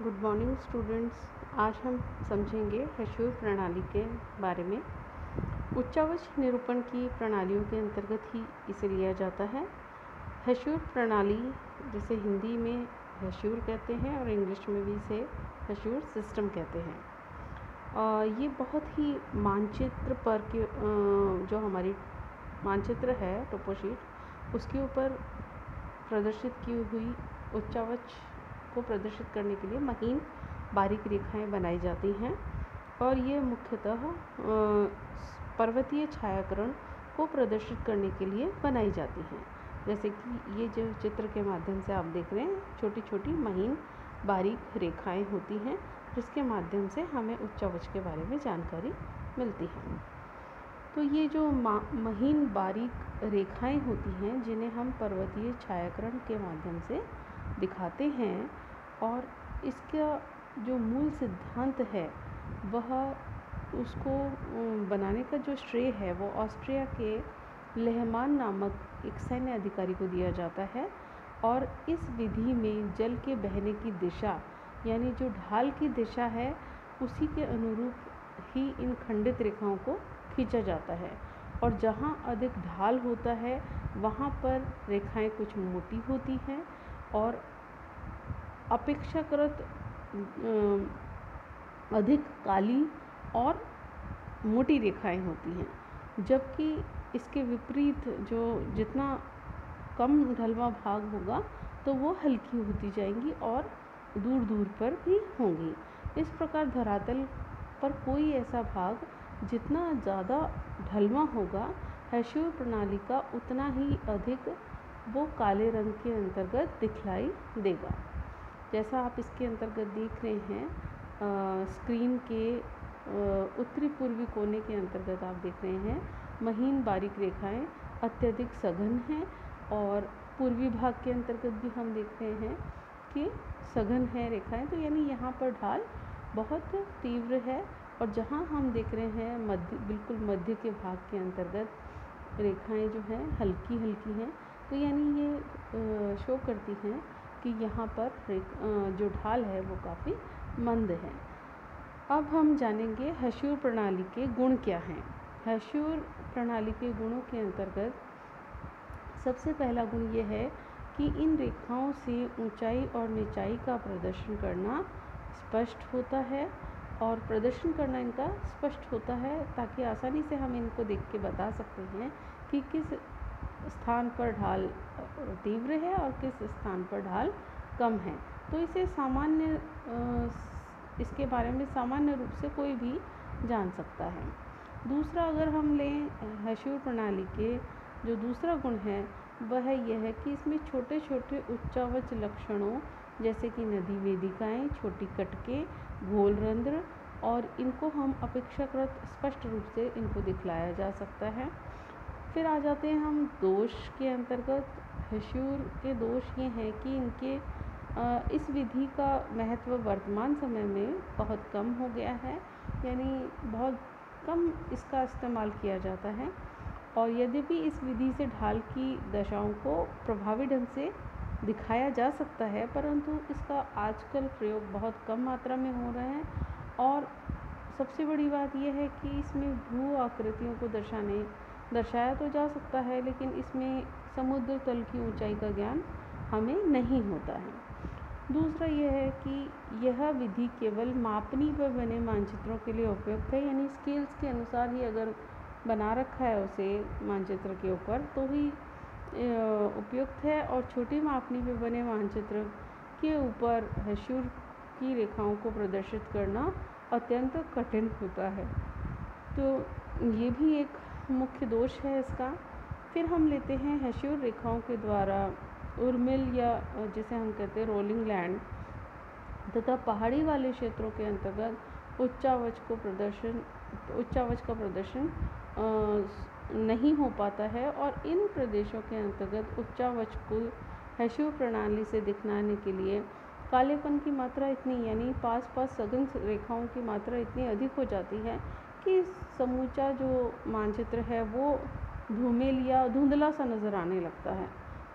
Good morning students. आज हम समझेंगे हेशूर प्रणाली के बारे में। उच्चावच निरूपण की प्रणालियों के अंतर्गत ही इसे लिया जाता है। हेशूर प्रणाली, जिसे हिंदी में हेशूर कहते हैं और इंग्लिश में भी इसे हेशूर सिस्टम कहते हैं। ये बहुत ही मानचित्र पर के जो हमारी मानचित्र है टोपोशीट, उसके ऊपर प्रदर्शित की हुई उच्चावच को प्रदर्शित करने के लिए महीन बारीक रेखाएं बनाई जाती हैं और ये मुख्यतः पर्वतीय छायाकरण को प्रदर्शित करने के लिए बनाई जाती हैं। जैसे कि ये जो चित्र के माध्यम से आप देख रहे हैं, छोटी छोटी महीन बारीक रेखाएं होती हैं जिसके माध्यम से हमें उच्चावच के बारे में जानकारी मिलती है। तो ये जो महीन बारीक रेखाएं होती हैं जिन्हें हम पर्वतीय छायाकरण के माध्यम से दिखाते हैं, और इसका जो मूल सिद्धांत है वह उसको बनाने का जो श्रेय है वो ऑस्ट्रिया के लेहमान नामक एक सैन्य अधिकारी को दिया जाता है। और इस विधि में जल के बहने की दिशा, यानी जो ढाल की दिशा है, उसी के अनुरूप ही इन खंडित रेखाओं को खींचा जाता है। और जहाँ अधिक ढाल होता है वहाँ पर रेखाएं कुछ मोटी होती हैं और अपेक्षाकृत अधिक काली और मोटी रेखाएं होती हैं। जबकि इसके विपरीत जो जितना कम ढलवा भाग होगा तो वो हल्की होती जाएंगी और दूर दूर पर भी होंगी। इस प्रकार धरातल पर कोई ऐसा भाग जितना ज़्यादा ढलवा होगा हेशूर प्रणाली का, उतना ही अधिक वो काले रंग के अंतर्गत दिखलाई देगा। जैसा आप इसके अंतर्गत देख रहे हैं, स्क्रीन के उत्तरी पूर्वी कोने के अंतर्गत आप देख रहे हैं महीन बारीक रेखाएं अत्यधिक सघन हैं, और पूर्वी भाग के अंतर्गत भी हम देख रहे हैं कि सघन है रेखाएं। तो यानी यहाँ पर ढाल बहुत तीव्र है, और जहाँ हम देख रहे हैं बिल्कुल मध्य के भाग के अंतर्गत रेखाएं जो हैं हल्की हल्की हैं। तो यानी ये शो करती हैं कि यहाँ पर जो ढाल है वो काफ़ी मंद है। अब हम जानेंगे हेशूर प्रणाली के गुण क्या हैं। हेशूर प्रणाली के गुणों के अंतर्गत सबसे पहला गुण ये है कि इन रेखाओं से ऊंचाई और निचाई का प्रदर्शन करना स्पष्ट होता है, और प्रदर्शन करना इनका स्पष्ट होता है ताकि आसानी से हम इनको देख के बता सकते हैं कि किस स्थान पर ढाल तीव्र है और किस स्थान पर ढाल कम है। तो इसे इसके बारे में सामान्य रूप से कोई भी जान सकता है। दूसरा, अगर हम लें हेशूर प्रणाली के जो दूसरा गुण है वह यह है कि इसमें छोटे छोटे उच्चावच लक्षणों जैसे कि नदी वेदिकाएँ, छोटी कटके, घोल रंध्र, और इनको हम अपेक्षाकृत स्पष्ट रूप से इनको दिखलाया जा सकता है। फिर आ जाते हैं हम दोष के अंतर्गत। हेशूर के दोष ये हैं कि इनके इस विधि का महत्व वर्तमान समय में बहुत कम हो गया है, यानी बहुत कम इसका इस्तेमाल किया जाता है। और यद्यपि इस विधि से ढाल की दशाओं को प्रभावी ढंग से दिखाया जा सकता है, परंतु इसका आजकल प्रयोग बहुत कम मात्रा में हो रहा है। और सबसे बड़ी बात यह है कि इसमें भू आकृतियों को दर्शाया तो जा सकता है, लेकिन इसमें समुद्र तल की ऊंचाई का ज्ञान हमें नहीं होता है। दूसरा यह है कि यह विधि केवल मापनी पर बने मानचित्रों के लिए उपयुक्त है, यानी स्केल्स के अनुसार ही अगर बना रखा है उसे मानचित्र के ऊपर तो ही उपयुक्त है, और छोटी मापनी पर बने मानचित्र के ऊपर हेशूर की रेखाओं को प्रदर्शित करना अत्यंत कठिन होता है। तो ये भी एक मुख्य दोष है इसका। फिर हम लेते हैं हेशूर रेखाओं के द्वारा उर्मिल, या जिसे हम कहते हैं रोलिंग लैंड, तथा पहाड़ी वाले क्षेत्रों के अंतर्गत उच्चावच का प्रदर्शन नहीं हो पाता है। और इन प्रदेशों के अंतर्गत उच्चावच को हेशूर प्रणाली से दिखलाने के लिए कालेपन की मात्रा इतनी, यानी पास सघन रेखाओं की मात्रा इतनी अधिक हो जाती है कि समूचा जो मानचित्र है वो धूमिल या धुंधला सा नज़र आने लगता है।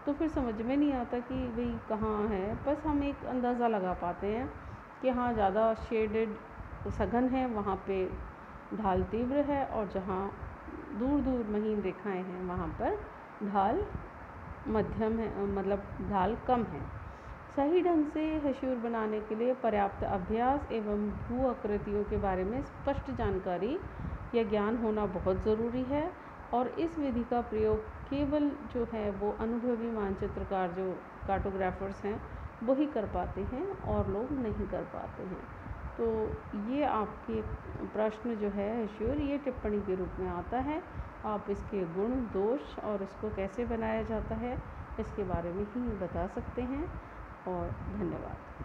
तो फिर समझ में नहीं आता कि भाई कहाँ है। बस हम एक अंदाज़ा लगा पाते हैं कि हाँ ज़्यादा शेडेड सघन है वहाँ पे ढाल तीव्र है, और जहाँ दूर दूर महीन रेखाएं हैं वहाँ पर ढाल मध्यम है, मतलब ढाल कम है। सही ढंग से हशूर बनाने के लिए पर्याप्त अभ्यास एवं भू आकृतियों के बारे में स्पष्ट जानकारी या ज्ञान होना बहुत ज़रूरी है, और इस विधि का प्रयोग केवल जो है वो अनुभवी मानचित्रकार जो कार्टोग्राफर्स हैं वही कर पाते हैं, और लोग नहीं कर पाते हैं। तो ये आपके प्रश्न जो है हशूर, ये टिप्पणी के रूप में आता है। आप इसके गुण, दोष और इसको कैसे बनाया जाता है इसके बारे में ही बता सकते हैं। और धन्यवाद।